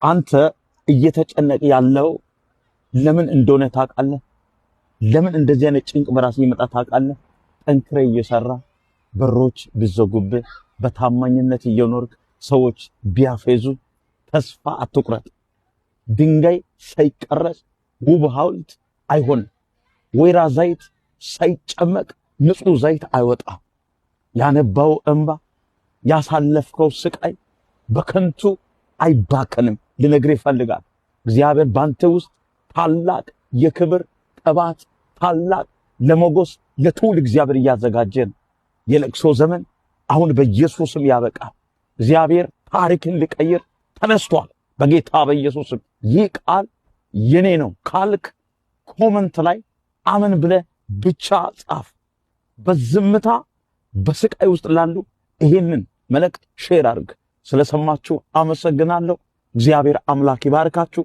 አንተ እየተጨነቅ ያለው ለምን እንደሆነ ታውቃለህ? ለምን እንደዚህ አይነት ጭንቅ በራስ ይመጣ ታውቃለህ? ጠንክረ እየሰራ በሮች ቢዘጉብህ በታማኝነት እየኖርክ ሰዎች ቢያፌዙ ተስፋ አትቁረጥ። ድንጋይ ሳይቀረጽ ውብ ሐውልት አይሆንም። ወይራ ዘይት ሳይጨመቅ ንጹህ ዘይት አይወጣም። ያነባው እንባ ያሳለፍከው ስቃይ በከንቱ አይባከንም። ልነግርህ ይፈልጋል እግዚአብሔር ባንተ ውስጥ ታላቅ የክብር ቅባት ታላቅ ለሞገስ ለትውልድ እግዚአብሔር እያዘጋጀ ነው። የለቅሶ ዘመን አሁን በኢየሱስም ያበቃል። እግዚአብሔር ታሪክን ሊቀይር ተነስቷል በጌታ በኢየሱስም። ይህ ቃል የኔ ነው ካልክ ኮመንት ላይ አምን ብለህ ብቻ ጻፍ። በዝምታ በስቃይ ውስጥ ላሉ ይህንን መልእክት ሼር አድርግ። ስለሰማችሁ አመሰግናለሁ። እግዚአብሔር አምላክ ይባርካችሁ።